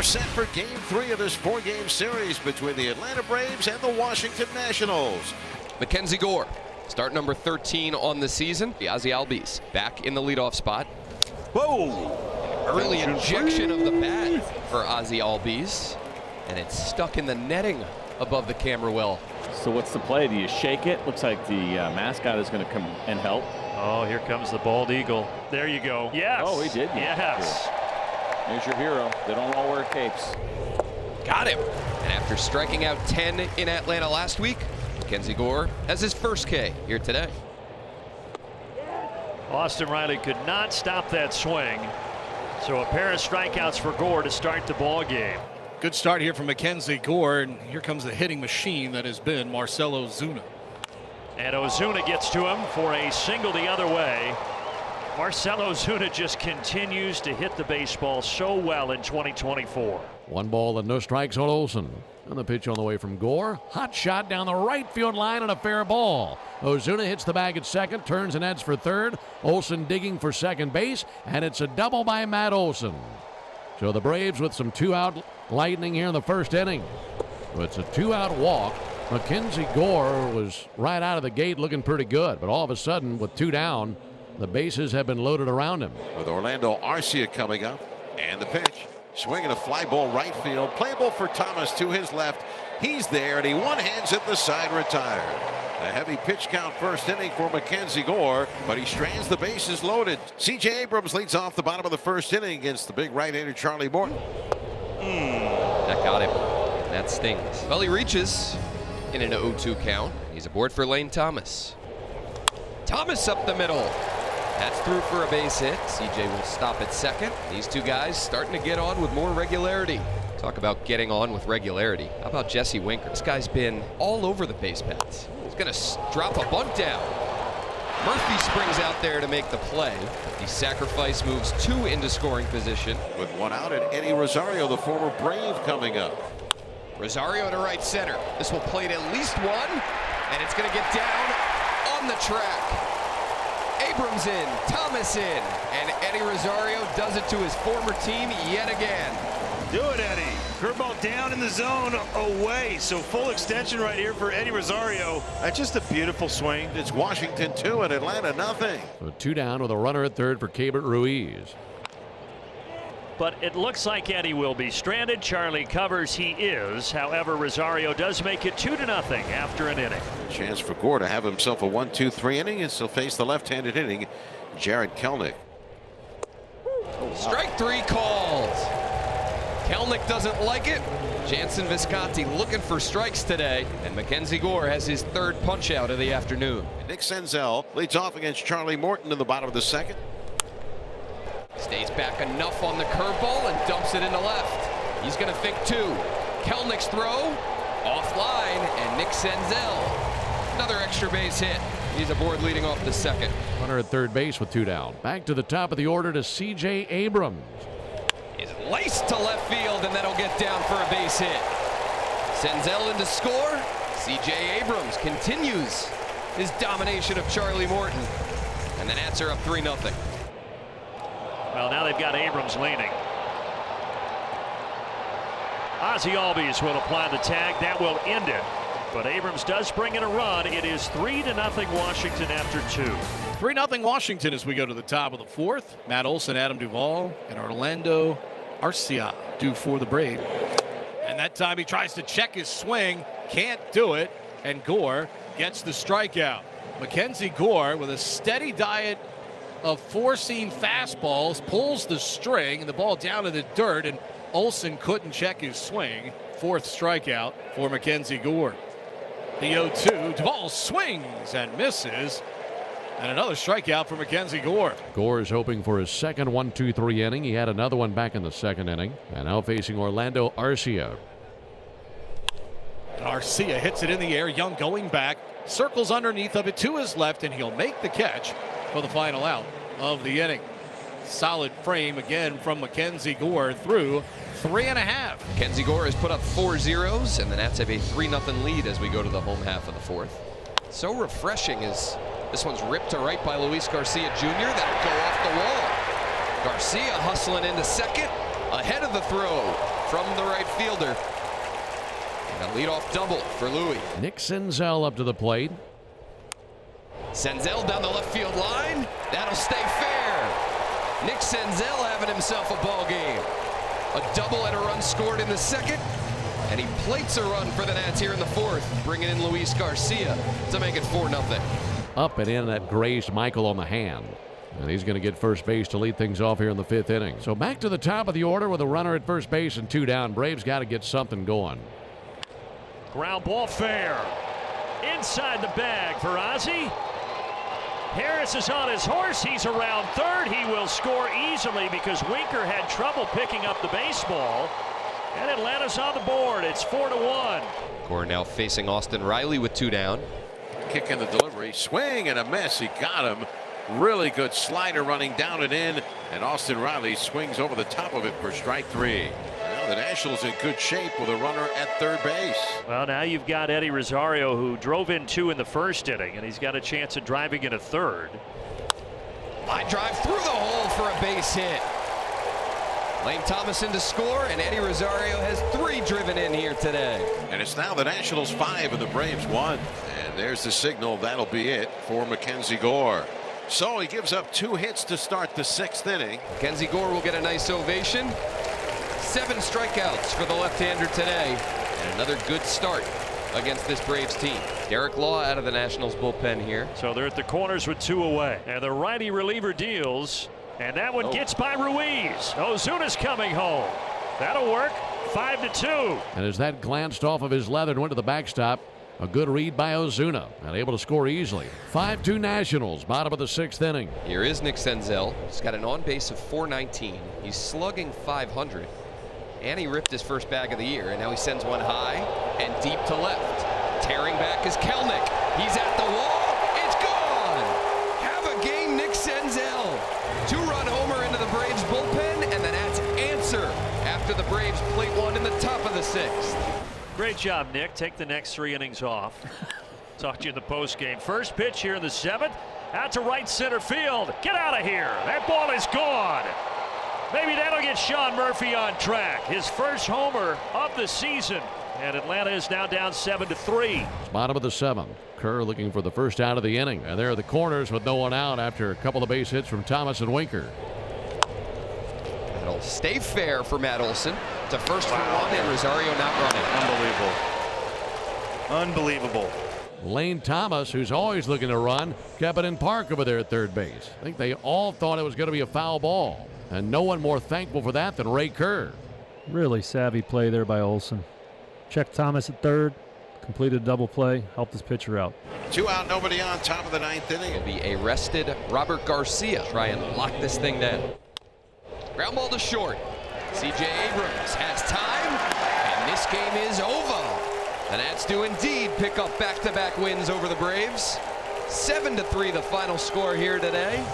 are set for Game 3 of this 4-game series between the Atlanta Braves and the Washington Nationals. Mackenzie Gore, start number 13 on the season. Ozzie Albies back in the leadoff spot. Whoa! Early injection of the bat for Ozzie Albies, and it's stuck in the netting above the camera well. So what's the play? Do you shake it? Looks like the mascot is going to come and help. Oh, here comes the bald eagle. There you go. Yes. Oh, he did. Yes. There's your hero. They don't all wear capes. Got him. And after striking out 10 in Atlanta last week, Mackenzie Gore has his first K here today. Austin Riley could not stop that swing. So a pair of strikeouts for Gore to start the ball game. Good start here from Mackenzie Gore, and here comes the hitting machine that has been Marcell Ozuna. And Ozuna gets to him for a single the other way. Marcell Ozuna just continues to hit the baseball so well in 2024. 1 ball and no strikes on Olsen. And the pitch on the way from Gore. Hot shot down the right field line and a fair ball. Ozuna hits the bag at second, turns and heads for third. Olsen digging for second base, and it's a double by Matt Olsen. So the Braves with some 2-out lightning here in the first inning. So it's a 2-out walk. Mackenzie Gore was right out of the gate looking pretty good, but all of a sudden with 2 down, the bases have been loaded around him. With Orlando Arcia coming up, and the pitch. Swinging a fly ball right field. Playable for Thomas to his left. He's there, and he one-hands at the side, retired. A heavy pitch count first inning for Mackenzie Gore, but he strands the bases loaded. C.J. Abrams leads off the bottom of the first inning against the big right-hander Charlie Morton. That got him. That stings. Well, he reaches in an 0-2 count. He's aboard for Lane Thomas. Thomas up the middle. That's through for a base hit. CJ will stop at second. These two guys starting to get on with more regularity. Talk about getting on with regularity. How about Jesse Winker? This guy's been all over the base paths. He's going to drop a bunt down. Murphy springs out there to make the play. The sacrifice moves 2 into scoring position. With 1 out, and Eddie Rosario, the former Brave, coming up. Rosario to right center. This will plate at least 1, and it's going to get down on the track. Abrams in, Thomas in, and Eddie Rosario does it to his former team yet again. Do it, Eddie. Curveball down in the zone, away. So full extension right here for Eddie Rosario. That's just a beautiful swing. It's Washington 2 and Atlanta nothing. So 2 down with a runner at third for Keibert Ruiz. But it looks like Eddie will be stranded. Charlie covers, he is. However, Rosario does make it 2-0 after an inning. Chance for Gore to have himself a 1-2-3 inning, and he'll face the left-handed hitting Jared Kelenic. Strike 3 called. Kelenic doesn't like it. Jansen Visconti looking for strikes today, and Mackenzie Gore has his 3rd punch out of the afternoon. Nick Senzel leads off against Charlie Morton in the bottom of the 2nd. Stays back enough on the curveball and dumps it into left. He's going to think 2. Kelnic's throw offline, and Nick Senzel another extra base hit. He's aboard leading off the 2nd. Runner at third base with 2 down. Back to the top of the order to C.J. Abrams. Is laced to left field, and then he'll get down for a base hit. Senzel in to score. C.J. Abrams continues his domination of Charlie Morton, and the Nats are up 3-0. Well, now they've got Abrams leaning. Ozzie Albies will apply the tag. That will end it. But Abrams does bring in a run. It is 3-0 Washington after 2. 3-0 Washington as we go to the top of the 4th. Matt Olson, Adam Duvall, and Orlando Arcia due for the Braves. And that time he tries to check his swing. Can't do it. And Gore gets the strikeout. Mackenzie Gore with a steady diet of 4-seam fastballs pulls the string and the ball down in the dirt, and Olsen couldn't check his swing. 4th strikeout for Mackenzie Gore. The 0-2, Duvall swings and misses, and another strikeout for Mackenzie Gore. Gore is hoping for his second 1-2-3 inning. He had another one back in the 2nd inning, and now facing Orlando Arcia. Arcia hits it in the air. Young going back, circles underneath of it to his left, and he'll make the catch for the final out of the inning. Solid frame again from Mackenzie Gore through 3.5. Mackenzie Gore has put up 4 zeros, and the Nats have a 3-0 lead as we go to the home half of the 4th. So refreshing as this one's ripped to right by Luis Garcia Jr. That'll go off the wall. Garcia hustling into second, ahead of the throw from the right fielder. And a leadoff double for Louis. Nick Senzel up to the plate. Senzel down the left field line. That'll stay fair. Nick Senzel having himself a ball game. A double and a run scored in the second. And he plates a run for the Nats here in the fourth, bringing in Luis Garcia to make it 4-0. Up and in, that grazed Michael on the hand. And he's going to get first base to lead things off here in the fifth inning. So back to the top of the order with a runner at first base and 2 down. Braves got to get something going. Ground ball fair. Inside the bag for Ozzie. Harris is on his horse. He's around third. He will score easily because Winker had trouble picking up the baseball. And Atlanta's on the board. It's 4-1. Gore now facing Austin Riley with 2 down. Kick in the delivery. Swing and a miss. He got him. Really good slider running down and in. And Austin Riley swings over the top of it for strike 3. Now the Nationals in good shape with a runner at third base. Well, now you've got Eddie Rosario, who drove in 2 in the first inning, and he's got a chance of driving in a third. Line drive through the hole for a base hit. Lane Thomas in to score, and Eddie Rosario has 3 driven in here today. And it's now the Nationals 5 and the Braves 1. And there's the signal. That'll be it for Mackenzie Gore. So he gives up 2 hits to start the 6th inning. Mackenzie Gore will get a nice ovation. 7 strikeouts for the left-hander today, and another good start against this Braves team. Derek Law out of the Nationals bullpen here. So they're at the corners with 2 away. And the righty reliever deals. And that one gets by Ruiz. Ozuna's coming home. That'll work. 5-2. And as that glanced off of his leather and went to the backstop, a good read by Ozuna and able to score easily. 5-2 Nationals, bottom of the 6th inning. Here is Nick Senzel. He's got an on base of .419. He's slugging .500. And he ripped his first bag of the year. And now he sends one high and deep to left. Tearing back is Kelnick. He's at the wall. It's gone. Have a game, Nick Senzel. 2-run homer into the Braves bullpen, and the Nats answer after the Braves plate one in the top of the 6th. Great job, Nick. Take the next 3 innings off. Talk to you in the post game. First pitch here in the 7th. Out to right center field. Get out of here. That ball is gone. Maybe that'll get Sean Murphy on track. His first homer of the season. And Atlanta is now down 7-3. Bottom of the 7th. Kerr looking for the first out of the inning. And there are the corners with no one out after a couple of base hits from Thomas and Winker. That'll stay fair for Matt Olson. To first for 1, and Rosario not running. Unbelievable. Lane Thomas, who's always looking to run, kept it in park over there at third base. I think they all thought it was going to be a foul ball. And no one more thankful for that than Ray Kerr. Really savvy play there by Olson. Checked Thomas at third, completed a double play, helped his pitcher out. 2 out, nobody on, top of the 9th inning. Will be a rested Robert Garcia. Try and lock this thing down. Ground ball to short. C.J. Abrams has time, and this game is over. The Nats do indeed pick up back-to-back wins over the Braves. 7-3 the final score here today.